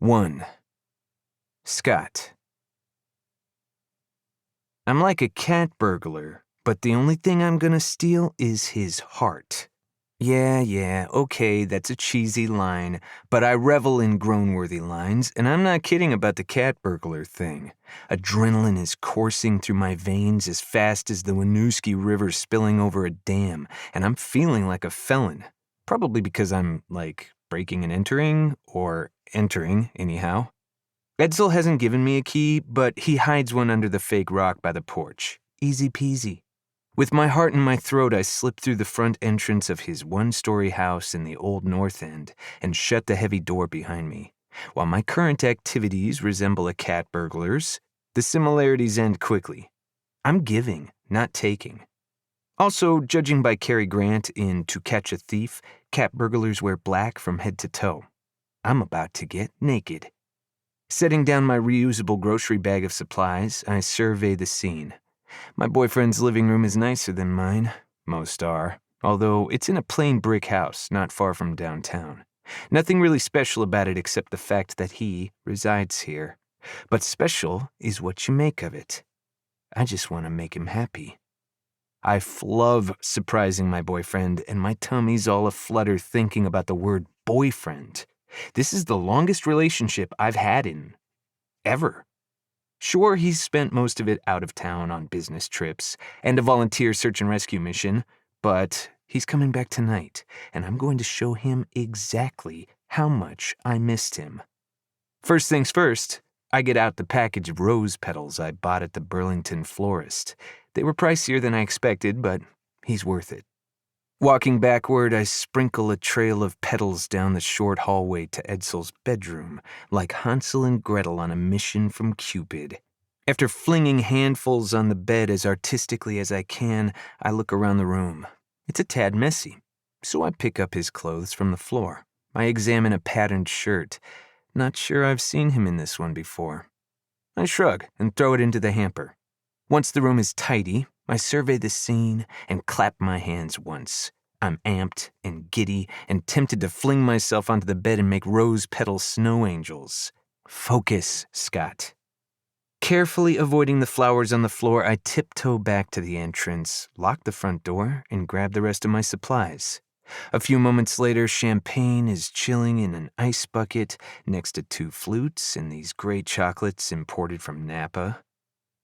1. Scott. I'm like a cat burglar, but the only thing I'm gonna steal is his heart. Yeah, okay, that's a cheesy line, but I revel in grown-worthy lines, and I'm not kidding about the cat burglar thing. Adrenaline is coursing through my veins as fast as the Winooski River spilling over a dam, and I'm feeling like a felon. Probably because I'm, breaking and entering, or entering, anyhow. Edsel hasn't given me a key, but he hides one under the fake rock by the porch. Easy peasy. With my heart in my throat, I slip through the front entrance of his one-story house in the old North End and shut the heavy door behind me. While my current activities resemble a cat burglar's, the similarities end quickly. I'm giving, not taking. Also, judging by Cary Grant in To Catch a Thief, cat burglars wear black from head to toe. I'm about to get naked. Setting down my reusable grocery bag of supplies, I survey the scene. My boyfriend's living room is nicer than mine. Most are. Although it's in a plain brick house not far from downtown. Nothing really special about it except the fact that he resides here. But special is what you make of it. I just want to make him happy. I love surprising my boyfriend, and my tummy's all aflutter thinking about the word boyfriend. This is the longest relationship I've had in ever. Sure, he's spent most of it out of town on business trips and a volunteer search and rescue mission, but he's coming back tonight, and I'm going to show him exactly how much I missed him. First things first, I get out the package of rose petals I bought at the Burlington florist. They were pricier than I expected, but he's worth it. Walking backward, I sprinkle a trail of petals down the short hallway to Edsel's bedroom, like Hansel and Gretel on a mission from Cupid. After flinging handfuls on the bed as artistically as I can, I look around the room. It's a tad messy, so I pick up his clothes from the floor. I examine a patterned shirt. Not sure I've seen him in this one before. I shrug and throw it into the hamper. Once the room is tidy, I survey the scene and clap my hands once. I'm amped and giddy and tempted to fling myself onto the bed and make rose petal snow angels. Focus, Scott. Carefully avoiding the flowers on the floor, I tiptoe back to the entrance, lock the front door, and grab the rest of my supplies. A few moments later, champagne is chilling in an ice bucket next to 2 flutes and these gray chocolates imported from Napa.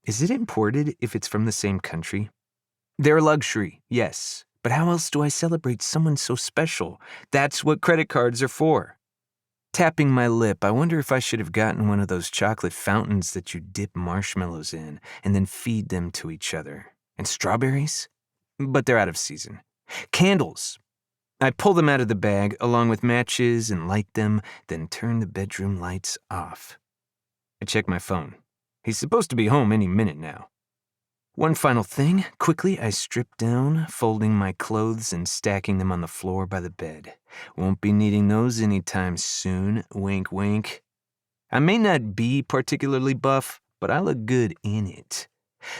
Is it imported if it's from the same country? They're luxury, yes, but how else do I celebrate someone so special? That's what credit cards are for. Tapping my lip, I wonder if I should have gotten one of those chocolate fountains that you dip marshmallows in and then feed them to each other. And strawberries? But they're out of season. Candles. I pull them out of the bag along with matches and light them, then turn the bedroom lights off. I check my phone. He's supposed to be home any minute now. One final thing, quickly I strip down, folding my clothes and stacking them on the floor by the bed. Won't be needing those anytime soon, wink wink. I may not be particularly buff, but I look good in it.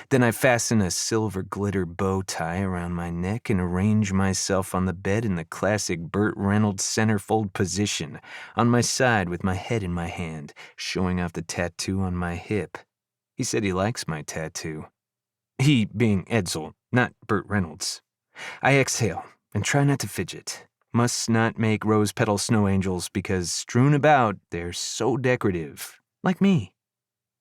Then I fasten a silver glitter bow tie around my neck and arrange myself on the bed in the classic Burt Reynolds centerfold position, on my side with my head in my hand, showing off the tattoo on my hip. He said he likes my tattoo. He being Edsel, not Burt Reynolds. I exhale and try not to fidget. Must not make rose petal snow angels because strewn about, they're so decorative. Like me.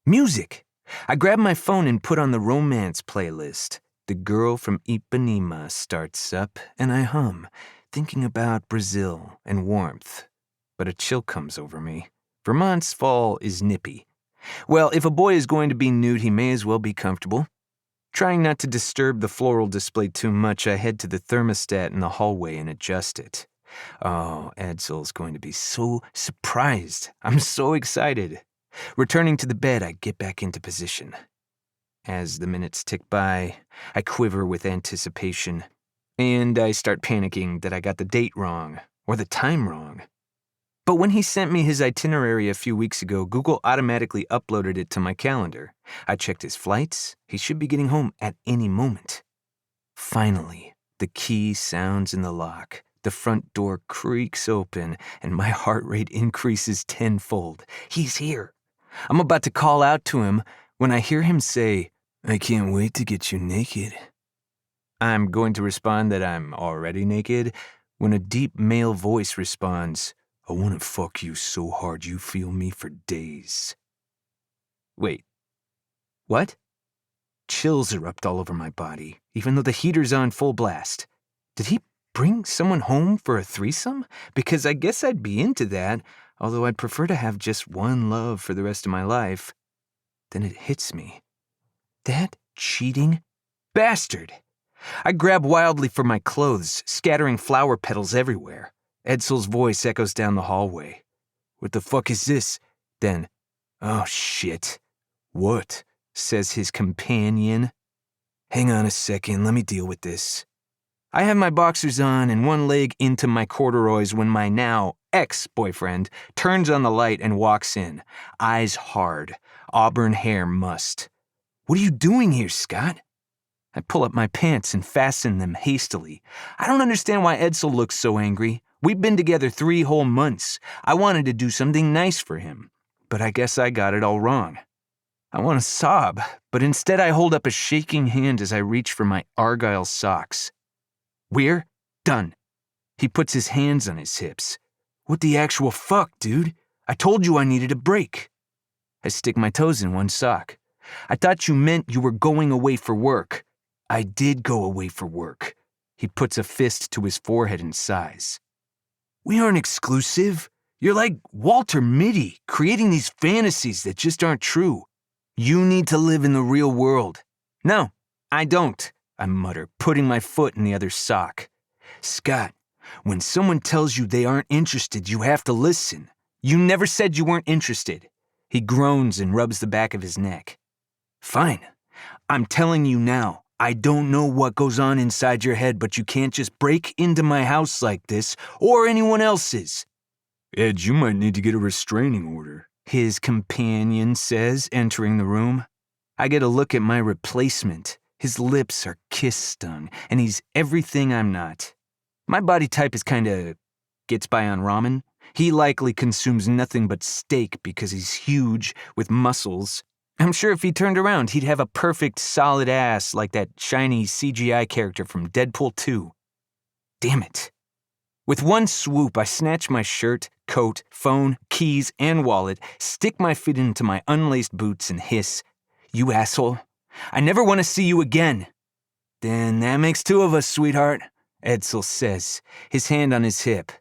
Music! I grab my phone and put on the romance playlist. The Girl from Ipanema starts up, and I hum, thinking about Brazil and warmth. But a chill comes over me. Vermont's fall is nippy. Well, if a boy is going to be nude, he may as well be comfortable. Trying not to disturb the floral display too much, I head to the thermostat in the hallway and adjust it. Oh, Edsel's going to be so surprised. I'm so excited. Returning to the bed, I get back into position. As the minutes tick by, I quiver with anticipation, and I start panicking that I got the date wrong, or the time wrong. But when he sent me his itinerary a few weeks ago, Google automatically uploaded it to my calendar. I checked his flights. He should be getting home at any moment. Finally, the key sounds in the lock. The front door creaks open, and my heart rate increases tenfold. He's here. I'm about to call out to him when I hear him say, "I can't wait to get you naked." I'm going to respond that I'm already naked when a deep male voice responds, "I want to fuck you so hard you feel me for days." Wait, what? Chills erupt all over my body, even though the heater's on full blast. Did he bring someone home for a threesome? Because I guess I'd be into that, although I'd prefer to have just one love for the rest of my life. Then it hits me. That cheating bastard! I grab wildly for my clothes, scattering flower petals everywhere. Edsel's voice echoes down the hallway. "What the fuck is this?" Then, "Oh shit." "What?" says his companion. "Hang on a second, let me deal with this." I have my boxers on and one leg into my corduroys when my now ex-boyfriend turns on the light and walks in, eyes hard, auburn hair mussed. "What are you doing here, Scott?" I pull up my pants and fasten them hastily. I don't understand why Edsel looks so angry. We've been together 3 whole months. I wanted to do something nice for him, but I guess I got it all wrong. I want to sob, but instead I hold up a shaking hand as I reach for my Argyle socks. "We're done." He puts his hands on his hips. "What the actual fuck, dude? I told you I needed a break." I stick my toes in one sock. "I thought you meant you were going away for work." "I did go away for work." He puts a fist to his forehead and sighs. "We aren't exclusive. You're like Walter Mitty, creating these fantasies that just aren't true. You need to live in the real world." "No, I don't," I mutter, putting my foot in the other sock. "Scott, when someone tells you they aren't interested, you have to listen. You never said you weren't interested." He groans and rubs the back of his neck. "Fine. I'm telling you now, I don't know what goes on inside your head, but you can't just break into my house like this, or anyone else's." "Ed, you might need to get a restraining order," his companion says, entering the room. I get a look at my replacement. His lips are kiss-stung, and he's everything I'm not. My body type is kinda gets by on ramen. He likely consumes nothing but steak because he's huge, with muscles. I'm sure if he turned around, he'd have a perfect, solid ass like that shiny CGI character from Deadpool 2. Damn it. With one swoop, I snatch my shirt, coat, phone, keys, and wallet, stick my feet into my unlaced boots, and hiss, "You asshole. I never want to see you again." "Then that makes 2 of us, sweetheart," Edsel says, his hand on his hip.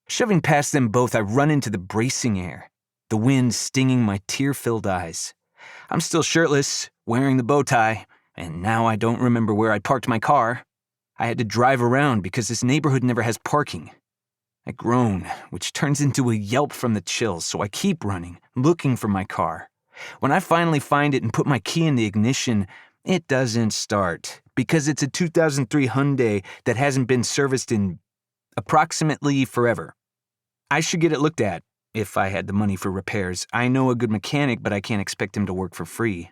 Shoving past them both, I run into the bracing air, the wind stinging my tear-filled eyes. I'm still shirtless, wearing the bow tie, and now I don't remember where I parked my car. I had to drive around because this neighborhood never has parking. I groan, which turns into a yelp from the chills, so I keep running, looking for my car. When I finally find it and put my key in the ignition, it doesn't start, because it's a 2003 Hyundai that hasn't been serviced in approximately forever. I should get it looked at, if I had the money for repairs. I know a good mechanic, but I can't expect him to work for free.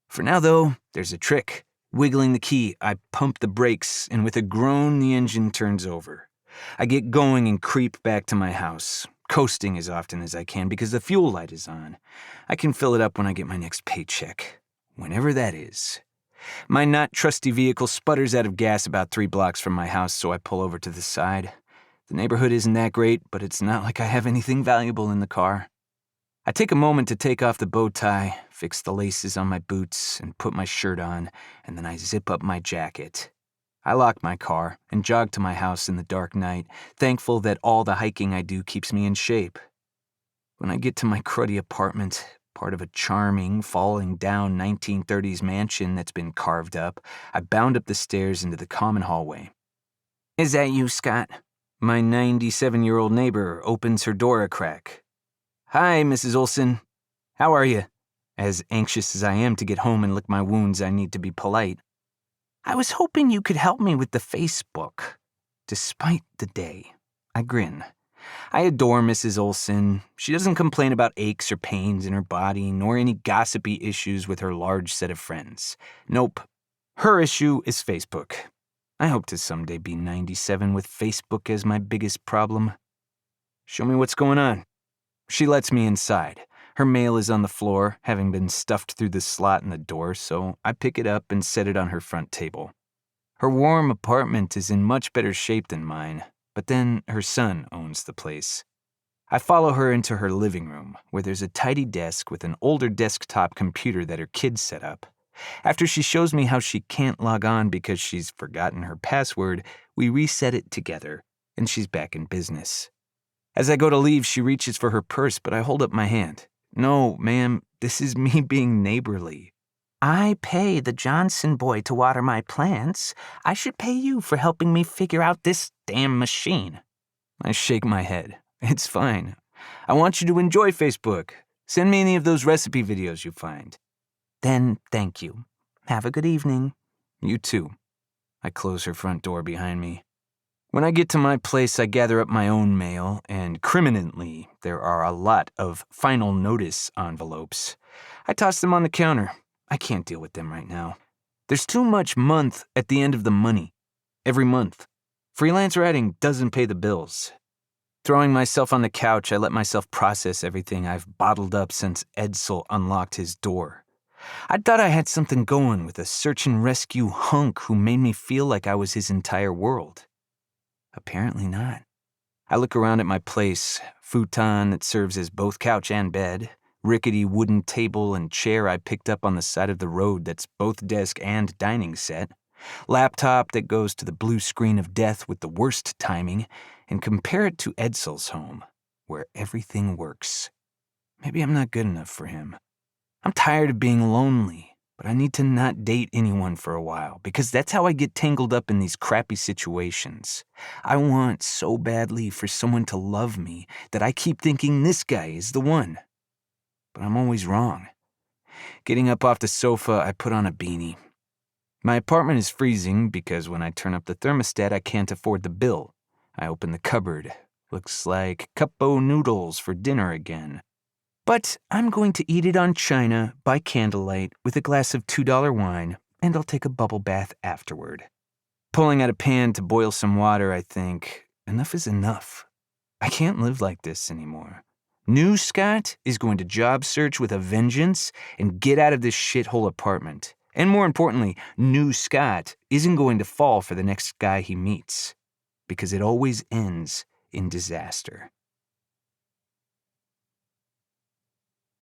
For now, though, there's a trick. Wiggling the key, I pump the brakes, and with a groan, the engine turns over. I get going and creep back to my house, coasting as often as I can because the fuel light is on. I can fill it up when I get my next paycheck, whenever that is. My not trusty vehicle sputters out of gas about 3 blocks from my house, so I pull over to the side. The neighborhood isn't that great, but it's not like I have anything valuable in the car. I take a moment to take off the bow tie, fix the laces on my boots, and put my shirt on, and then I zip up my jacket. I lock my car and jog to my house in the dark night, thankful that all the hiking I do keeps me in shape. When I get to my cruddy apartment, part of a charming, falling down 1930s mansion that's been carved up, I bound up the stairs into the common hallway. "Is that you, Scott?" My 97-year-old neighbor opens her door a crack. "Hi, Mrs. Olson. How are you?" As anxious as I am to get home and lick my wounds, I need to be polite. "I was hoping you could help me with the Facebook." Despite the day, I grin. I adore Mrs. Olson. She doesn't complain about aches or pains in her body, nor any gossipy issues with her large set of friends. Nope. Her issue is Facebook. I hope to someday be 97 with Facebook as my biggest problem. Show me what's going on. She lets me inside. Her mail is on the floor, having been stuffed through the slot in the door, so I pick it up and set it on her front table. Her warm apartment is in much better shape than mine, but then her son owns the place. I follow her into her living room, where there's a tidy desk with an older desktop computer that her kids set up. After she shows me how she can't log on because she's forgotten her password, we reset it together, and she's back in business. As I go to leave, she reaches for her purse, but I hold up my hand. No, ma'am, this is me being neighborly. I pay the Johnson boy to water my plants. I should pay you for helping me figure out this damn machine. I shake my head. It's fine. I want you to enjoy Facebook. Send me any of those recipe videos you find. Then thank you. Have a good evening. You too. I close her front door behind me. When I get to my place, I gather up my own mail, and criminally, there are a lot of final notice envelopes. I toss them on the counter. I can't deal with them right now. There's too much month at the end of the money. Every month. Freelance writing doesn't pay the bills. Throwing myself on the couch, I let myself process everything I've bottled up since Edsel unlocked his door. I thought I had something going with a search and rescue hunk who made me feel like I was his entire world. Apparently not. I look around at my place, futon that serves as both couch and bed, rickety wooden table and chair I picked up on the side of the road that's both desk and dining set, laptop that goes to the blue screen of death with the worst timing, and compare it to Edsel's home, where everything works. Maybe I'm not good enough for him. I'm tired of being lonely, but I need to not date anyone for a while, because that's how I get tangled up in these crappy situations. I want so badly for someone to love me that I keep thinking this guy is the one. But I'm always wrong. Getting up off the sofa, I put on a beanie. My apartment is freezing because when I turn up the thermostat, I can't afford the bill. I open the cupboard. Looks like cup-o noodles for dinner again. But I'm going to eat it on china by candlelight with a glass of $2 wine, and I'll take a bubble bath afterward. Pulling out a pan to boil some water, I think, enough is enough. I can't live like this anymore. New Scott is going to job search with a vengeance and get out of this shithole apartment. And more importantly, new Scott isn't going to fall for the next guy he meets, because it always ends in disaster.